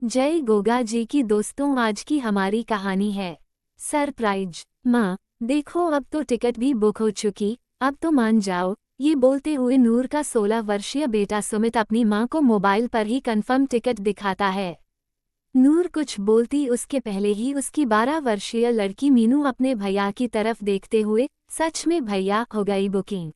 जय गोगा जी की दोस्तों, आज की हमारी कहानी है सरप्राइज। माँ देखो, अब तो टिकट भी बुक हो चुकी, अब तो मान जाओ। ये बोलते हुए नूर का 16 वर्षीय बेटा सुमित अपनी माँ को मोबाइल पर ही कंफर्म टिकट दिखाता है। नूर कुछ बोलती उसके पहले ही उसकी 12 वर्षीय लड़की मीनू अपने भैया की तरफ देखते हुए, सच में भैया, हो गई बुकिंग।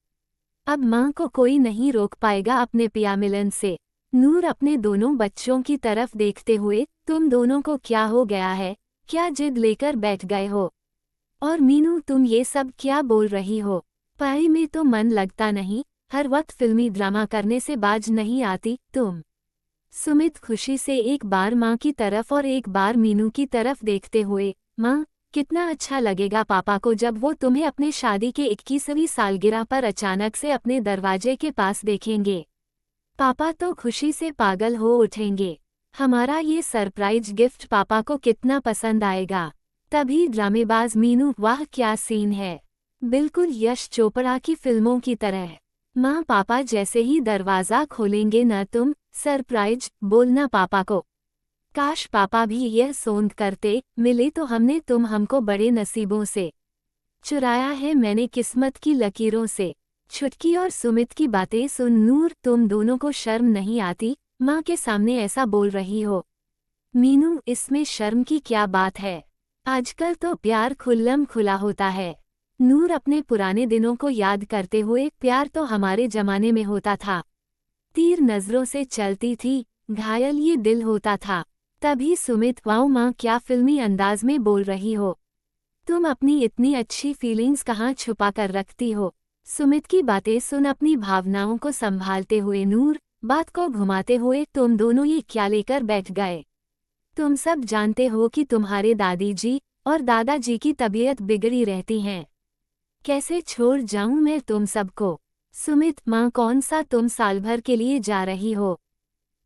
अब माँ को कोई नहीं रोक पाएगा अपने पिया मिलन से। नूर अपने दोनों बच्चों की तरफ देखते हुए, तुम दोनों को क्या हो गया है? क्या जिद लेकर बैठ गए हो? और मीनू, तुम ये सब क्या बोल रही हो? पढ़ाई में तो मन लगता नहीं, हर वक्त फिल्मी ड्रामा करने से बाज नहीं आती तुम। सुमित खुशी से एक बार माँ की तरफ और एक बार मीनू की तरफ देखते हुए, माँ, कितना अच्छा लगेगा पापा को जब वो तुम्हें अपने शादी के 21वीं सालगिरह पर अचानक से अपने दरवाजे के पास देखेंगे। पापा तो खुशी से पागल हो उठेंगे। हमारा ये सरप्राइज गिफ्ट पापा को कितना पसंद आएगा। तभी ड्रामेबाज मीनू, वाह क्या सीन है, बिल्कुल यश चोपड़ा की फिल्मों की तरह। माँ, पापा जैसे ही दरवाज़ा खोलेंगे न तुम सरप्राइज बोलना पापा को। काश पापा भी यह सोंग करते, मिले तो हमने तुम हमको बड़े नसीबों से, चुराया है मैंने किस्मत की लकीरों से। छुटकी और सुमित की बातें सुन नूर, तुम दोनों को शर्म नहीं आती? माँ के सामने ऐसा बोल रही हो। मीनू, इसमें शर्म की क्या बात है? आजकल तो प्यार खुल्लम खुला होता है। नूर अपने पुराने दिनों को याद करते हुए, प्यार तो हमारे जमाने में होता था, तीर नजरों से चलती थी, घायल ये दिल होता था। तभी सुमित, वाओ माँ, क्या फिल्मी अंदाज में बोल रही हो। तुम अपनी इतनी अच्छी फीलिंग्स कहाँ छुपा कर रखती हो? सुमित की बातें सुन अपनी भावनाओं को संभालते हुए नूर, बात को घुमाते हुए, तुम दोनों ये क्या लेकर बैठ गए? तुम सब जानते हो कि तुम्हारे दादी जी और दादाजी की तबीयत बिगड़ी रहती है। कैसे छोड़ जाऊं मैं तुम सबको? सुमित, माँ, कौन सा तुम साल भर के लिए जा रही हो?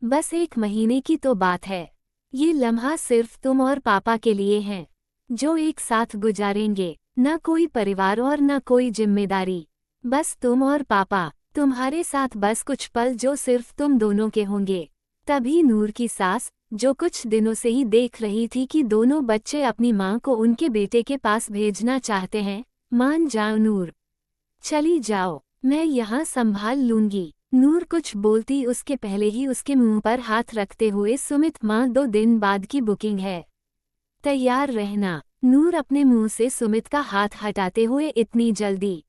बस 1 महीने की तो बात है। ये लम्हा सिर्फ तुम और पापा के लिए हैं, जो एक साथ गुजारेंगे। न कोई परिवार और न कोई जिम्मेदारी, बस तुम और पापा, तुम्हारे साथ बस कुछ पल जो सिर्फ तुम दोनों के होंगे। तभी नूर की सास, जो कुछ दिनों से ही देख रही थी कि दोनों बच्चे अपनी माँ को उनके बेटे के पास भेजना चाहते हैं, मान जाओ नूर, चली जाओ, मैं यहाँ संभाल लूंगी। नूर कुछ बोलती उसके पहले ही उसके मुंह पर हाथ रखते हुए, सुमित, माँ 2 दिन बाद की बुकिंग है, तैयार रहना। नूर अपने मुंह से सुमित का हाथ हटाते हुए, इतनी जल्दी?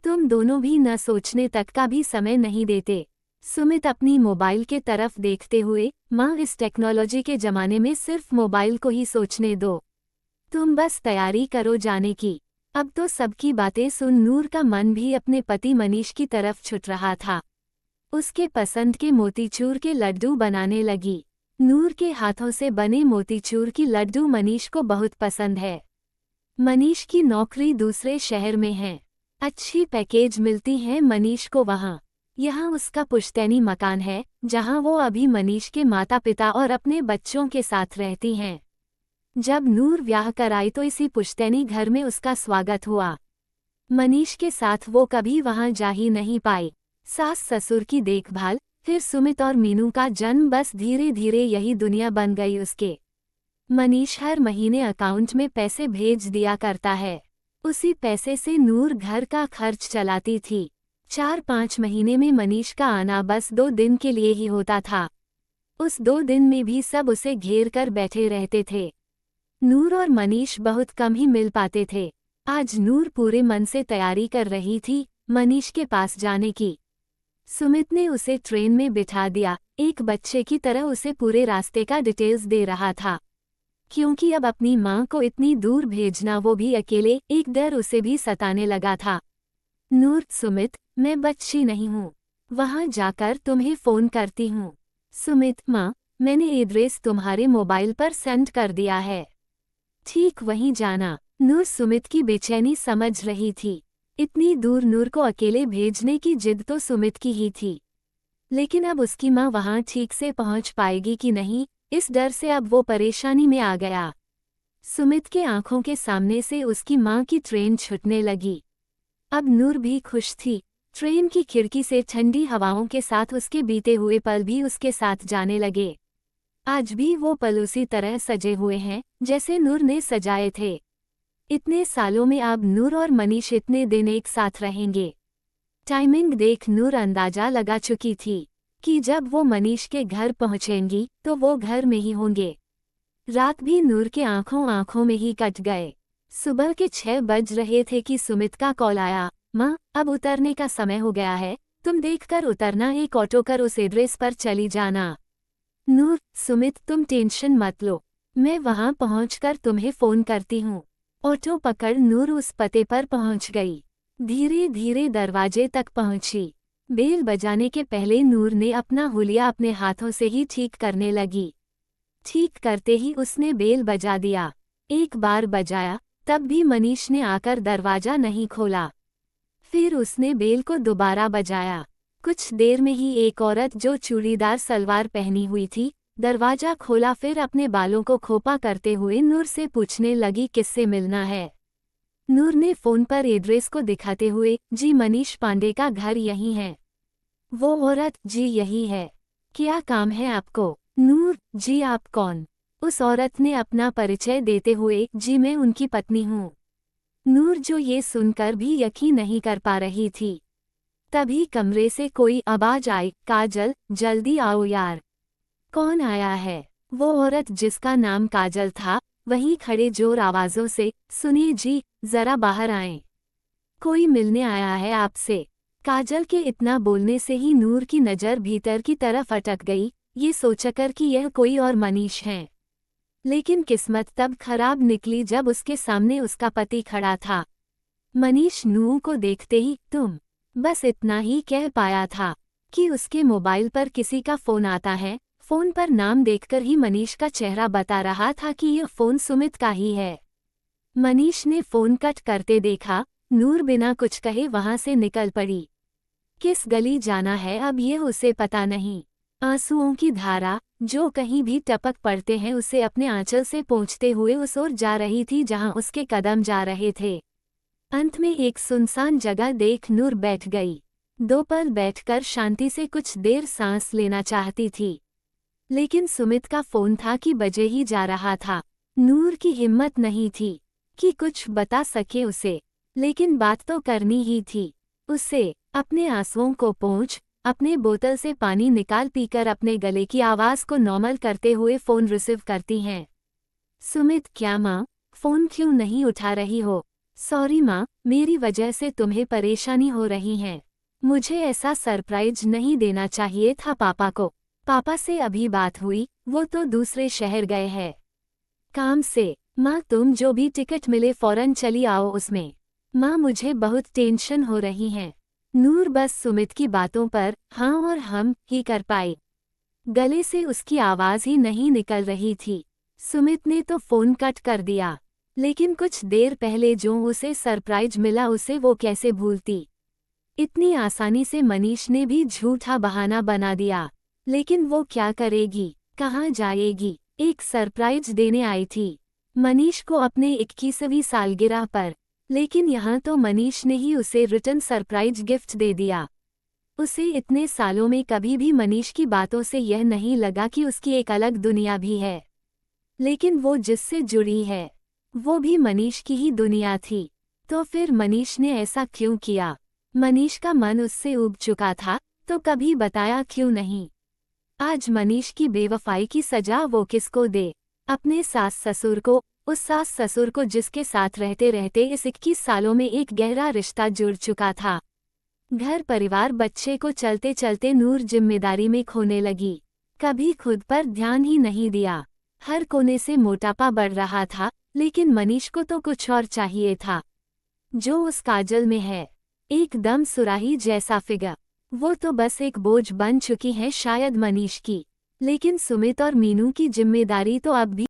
तुम दोनों भी न सोचने तक का भी समय नहीं देते। सुमित अपनी मोबाइल के तरफ देखते हुए, माँ, इस टेक्नोलॉजी के जमाने में सिर्फ मोबाइल को ही सोचने दो, तुम बस तैयारी करो जाने की। अब तो सबकी बातें सुन नूर का मन भी अपने पति मनीष की तरफ छुट रहा था। उसके पसंद के मोतीचूर के लड्डू बनाने लगी। नूर के हाथों से बने मोतीचूर की लड्डू मनीष को बहुत पसंद है। मनीष की नौकरी दूसरे शहर में है, अच्छी पैकेज मिलती है मनीष को वहाँ। यहाँ उसका पुश्तैनी मकान है, जहाँ वो अभी मनीष के माता पिता और अपने बच्चों के साथ रहती हैं। जब नूर ब्याह कर आई तो इसी पुश्तैनी घर में उसका स्वागत हुआ। मनीष के साथ वो कभी वहाँ जा ही नहीं पाई। सास ससुर की देखभाल, फिर सुमित और मीनू का जन्म, बस धीरे धीरे यही दुनिया बन गई उसके। मनीष हर महीने अकाउंट में पैसे भेज दिया करता है, उसी पैसे से नूर घर का खर्च चलाती थी। 4-5 महीने में मनीष का आना बस 2 दिन के लिए ही होता था। उस 2 दिन में भी सब उसे घेर कर बैठे रहते थे। नूर और मनीष बहुत कम ही मिल पाते थे। आज नूर पूरे मन से तैयारी कर रही थी मनीष के पास जाने की। सुमित ने उसे ट्रेन में बिठा दिया, एक बच्चे की तरह उसे पूरे रास्ते का डिटेल्स दे रहा था, क्योंकि अब अपनी माँ को इतनी दूर भेजना, वो भी अकेले, एक डर उसे भी सताने लगा था। नूर, सुमित, मैं बच्ची नहीं हूँ, वहाँ जाकर तुम्हें फ़ोन करती हूँ। सुमित, माँ, मैंने एड्रेस तुम्हारे मोबाइल पर सेंड कर दिया है, ठीक वहीं जाना। नूर सुमित की बेचैनी समझ रही थी। इतनी दूर नूर को अकेले भेजने की जिद तो सुमित की ही थी, लेकिन अब उसकी माँ वहाँ ठीक से पहुँच पाएगी कि नहीं, इस डर से अब वो परेशानी में आ गया। सुमित के आंखों के सामने से उसकी माँ की ट्रेन छूटने लगी। अब नूर भी खुश थी। ट्रेन की खिड़की से ठंडी हवाओं के साथ उसके बीते हुए पल भी उसके साथ जाने लगे। आज भी वो पल उसी तरह सजे हुए हैं जैसे नूर ने सजाए थे। इतने सालों में अब नूर और मनीष इतने दिन एक साथ रहेंगे। टाइमिंग देख नूर अंदाजा लगा चुकी थी कि जब वो मनीष के घर पहुंचेंगी तो वो घर में ही होंगे। रात भी नूर के आंखों में ही कट गए। सुबह के 6 बज रहे थे कि सुमित का कॉल आया। माँ, अब उतरने का समय हो गया है, तुम देखकर उतरना, एक ऑटो कर उस एड्रेस पर चली जाना। नूर, सुमित तुम टेंशन मत लो, मैं वहां पहुंचकर तुम्हें फोन करती हूँ। ऑटो पकड़ नूर उस पते पर पहुंच गई। धीरे धीरे दरवाजे तक पहुंची। बेल बजाने के पहले नूर ने अपना हुलिया अपने हाथों से ही ठीक करने लगी। ठीक करते ही उसने बेल बजा दिया। एक बार बजाया, तब भी मनीष ने आकर दरवाजा नहीं खोला। फिर उसने बेल को दोबारा बजाया। कुछ देर में ही एक औरत जो चूड़ीदार सलवार पहनी हुई थी, दरवाजा खोला। फिर अपने बालों को खोपा करते हुए नूर से पूछने लगी, किससे मिलना है? नूर ने फोन पर एड्रेस को दिखाते हुए, जी मनीष पांडे का घर यही है। वो औरत, जी यही है। क्या काम है आपको? नूर, जी आप कौन? उस औरत ने अपना परिचय देते हुए, जी मैं उनकी पत्नी हूँ। नूर जो ये सुनकर भी यकीन नहीं कर पा रही थी। तभी कमरे से कोई आवाज आई, काजल, जल्दी आओ यार। कौन आया है? वो औरत जिसका नाम काजल था, वहीं खड़े जोर आवाजों से, सुनिए जी, जरा बाहर आएं। कोई मिलने आया है आपसे। काजल के इतना बोलने से ही नूर की नज़र भीतर की तरफ अटक गई, ये सोचकर कि यह कोई और मनीष है। लेकिन किस्मत तब खराब निकली जब उसके सामने उसका पति खड़ा था। मनीष नूर को देखते ही, तुम, बस इतना ही कह पाया था कि उसके मोबाइल पर किसी का फोन आता है। फोन पर नाम देखकर ही मनीष का चेहरा बता रहा था कि यह फोन सुमित का ही है। मनीष ने फोन कट करते देखा, नूर बिना कुछ कहे वहां से निकल पड़ी। किस गली जाना है अब यह उसे पता नहीं। आंसुओं की धारा जो कहीं भी टपक पड़ते हैं उसे अपने आंचल से पोंछते हुए उस ओर जा रही थी जहां उसके कदम जा रहे थे। अंत में एक सुनसान जगह देख नूर बैठ गई। 2 पल बैठकर शांति से कुछ देर सांस लेना चाहती थी, लेकिन सुमित का फोन था कि बजे ही जा रहा था। नूर की हिम्मत नहीं थी कि कुछ बता सके उसे, लेकिन बात तो करनी ही थी उसे। अपने आंसुओं को पोंछ, अपने बोतल से पानी निकाल पीकर अपने गले की आवाज को नॉर्मल करते हुए फोन रिसीव करती हैं। सुमित, क्या माँ, फोन क्यों नहीं उठा रही हो? सॉरी माँ, मेरी वजह से तुम्हें परेशानी हो रही है। मुझे ऐसा सरप्राइज नहीं देना चाहिए था पापा को। पापा से अभी बात हुई, वो तो दूसरे शहर गए हैं काम से। माँ तुम जो भी टिकट मिले फौरन चली आओ उसमें। माँ मुझे बहुत टेंशन हो रही है। नूर बस सुमित की बातों पर हाँ और हम ही कर पाई। गले से उसकी आवाज ही नहीं निकल रही थी। सुमित ने तो फोन कट कर दिया, लेकिन कुछ देर पहले जो उसे सरप्राइज मिला उसे वो कैसे भूलती। इतनी आसानी से मनीष ने भी झूठा बहाना बना दिया, लेकिन वो क्या करेगी, कहाँ जाएगी? एक सरप्राइज देने आई थी मनीष को अपने 21वीं सालगिरह पर, लेकिन यहाँ तो मनीष ने ही उसे रिटर्न सरप्राइज गिफ्ट दे दिया। उसे इतने सालों में कभी भी मनीष की बातों से यह नहीं लगा कि उसकी एक अलग दुनिया भी है, लेकिन वो जिससे जुड़ी है वो भी मनीष की ही दुनिया थी। तो फिर मनीष ने ऐसा क्यों किया? मनीष का मन उससे ऊब चुका था, तो कभी बताया क्यों नहीं? आज मनीष की बेवफाई की सजा वो किसको दे? अपने सास ससुर को, उस सास ससुर को जिसके साथ रहते रहते इस 21 सालों में एक गहरा रिश्ता जुड़ चुका था। घर परिवार बच्चे को चलते चलते नूर जिम्मेदारी में खोने लगी। कभी खुद पर ध्यान ही नहीं दिया। हर कोने से मोटापा बढ़ रहा था, लेकिन मनीष को तो कुछ और चाहिए था जो उस काजल में है। एकदम सुराही जैसा फिगर। वो तो बस एक बोझ बन चुकी है शायद मनीष की, लेकिन सुमित और मीनू की जिम्मेदारी तो अब भी